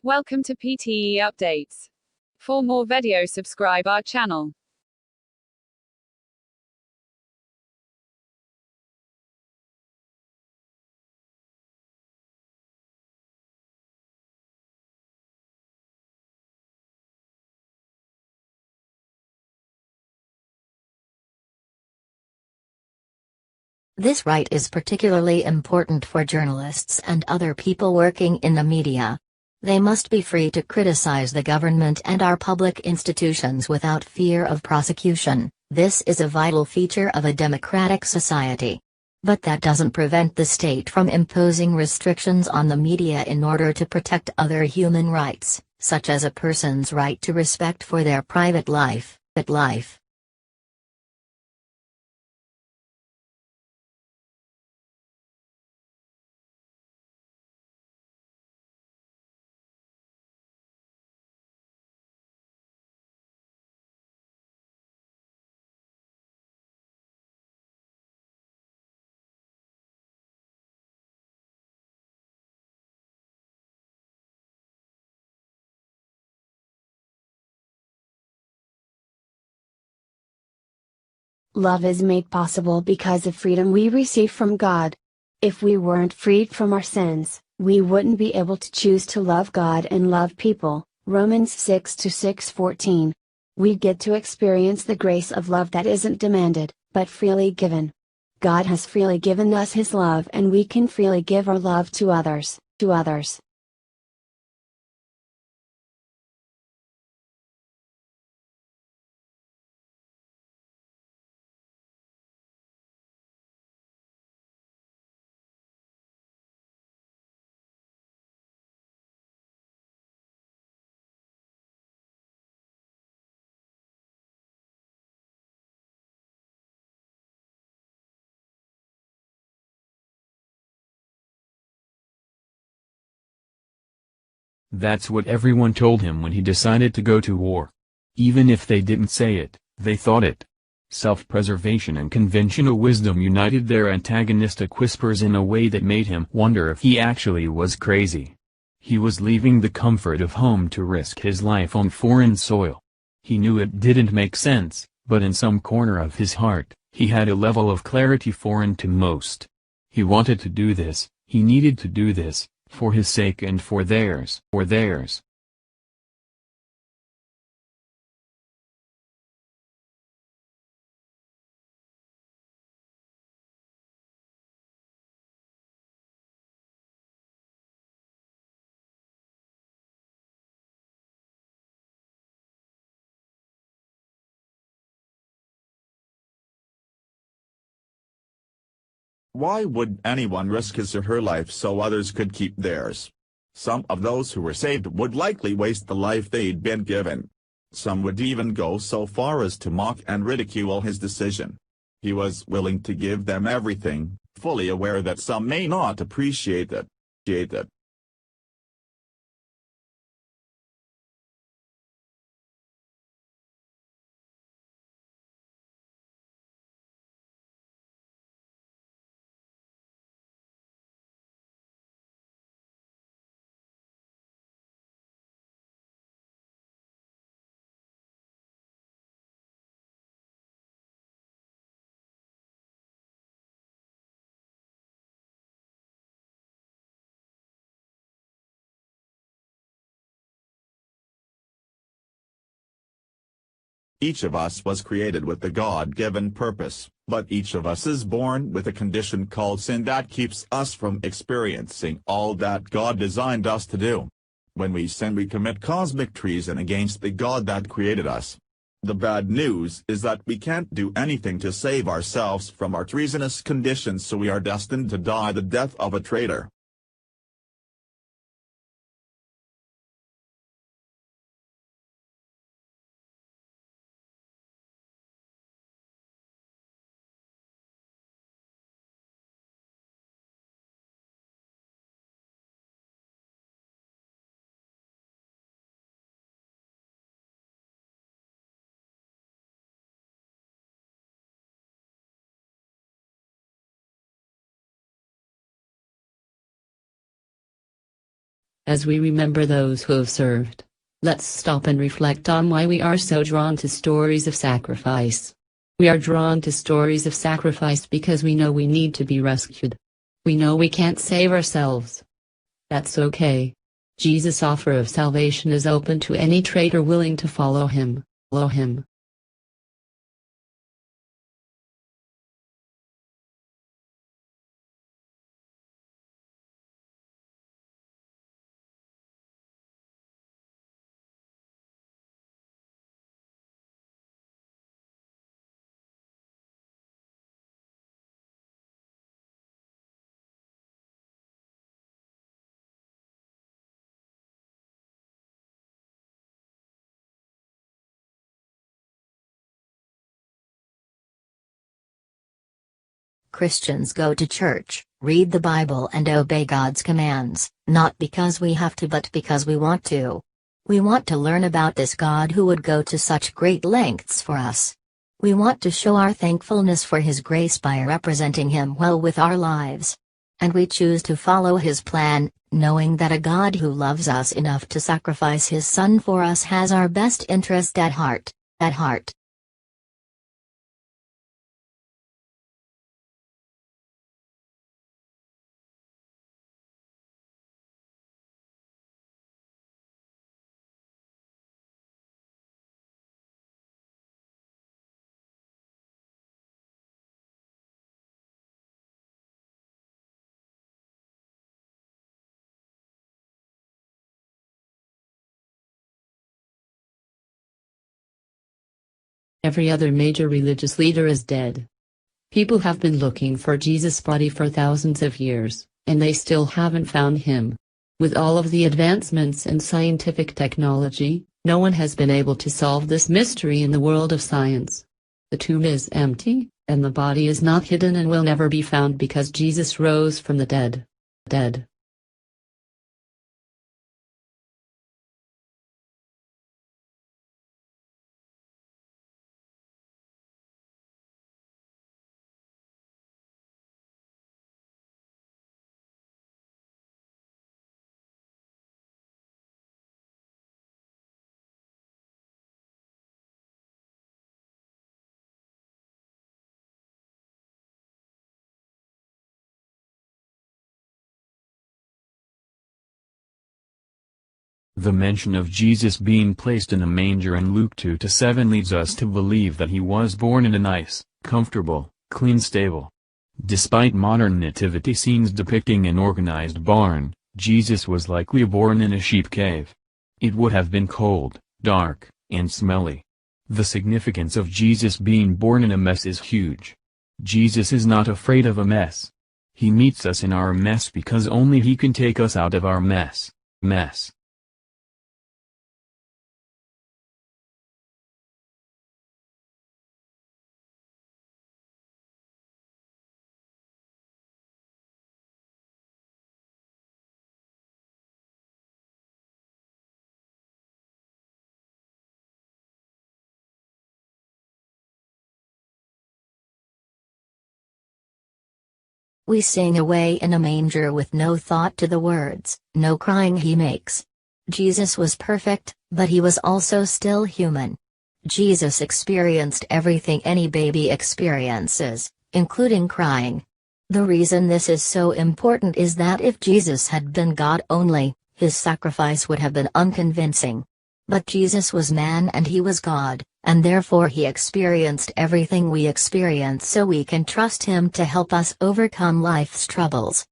Welcome to PTE Updates. For more videos, subscribe our channel. This right is particularly important for journalists and other people working in the media. They must be free to criticize the government and our public institutions without fear of prosecution. This is a vital feature of a democratic society. But that doesn't prevent the state from imposing restrictions on the media in order to protect other human rights, such as a person's right to respect for their private life. Love is made possible because of freedom we receive from God. If we weren't freed from our sins, we wouldn't be able to choose to love God and love people. Romans 6:6-14. We get to experience the grace of love that isn't demanded, but freely given. God has freely given us His love, and we can freely give our love to others. That's what everyone told him when he decided to go to war. Even if they didn't say it, they thought it. Self-preservation and conventional wisdom united their antagonistic whispers in a way that made him wonder if he actually was crazy. He was leaving the comfort of home to risk his life on foreign soil. He knew it didn't make sense, but in some corner of his heart, he had a level of clarity foreign to most. He wanted to do this, he needed to do this, for his sake and for theirs. Why would anyone risk his or her life so others could keep theirs? Some of those who were saved would likely waste the life they'd been given. Some would even go so far as to mock and ridicule his decision. He was willing to give them everything, fully aware that some may not appreciate it. Each of us was created with a God-given purpose, but each of us is born with a condition called sin that keeps us from experiencing all that God designed us to do. When we sin, we commit cosmic treason against the God that created us. The bad news is that we can't do anything to save ourselves from our treasonous condition, so we are destined to die the death of a traitor. As we remember those who have served, let's stop and reflect on why we are so drawn to stories of sacrifice. We are drawn to stories of sacrifice because we know we need to be rescued. We know we can't save ourselves. That's okay. Jesus' offer of salvation is open to any traitor willing to follow him. Follow him. Christians go to church, read the Bible and obey God's commands, not because we have to but because we want to. We want to learn about this God who would go to such great lengths for us. We want to show our thankfulness for His grace by representing Him well with our lives. And we choose to follow His plan, knowing that a God who loves us enough to sacrifice His Son for us has our best interest at heart. At heart. Every other major religious leader is dead. People have been looking for Jesus' body for thousands of years, and they still haven't found him. With all of the advancements in scientific technology, no one has been able to solve this mystery in the world of science. The tomb is empty, and the body is not hidden and will never be found because Jesus rose from the dead. Dead. The mention of Jesus being placed in a manger in Luke 2-7 leads us to believe that he was born in a nice, comfortable, clean stable. Despite modern nativity scenes depicting an organized barn, Jesus was likely born in a sheep cave. It would have been cold, dark, and smelly. The significance of Jesus being born in a mess is huge. Jesus is not afraid of a mess. He meets us in our mess because only he can take us out of our mess. We sing away in a manger with no thought to the words, no crying he makes. Jesus was perfect, but he was also still human. Jesus experienced everything any baby experiences, including crying. The reason this is so important is that if Jesus had been God only, his sacrifice would have been unconvincing. But Jesus was man and he was God, and therefore he experienced everything we experience so we can trust him to help us overcome life's troubles.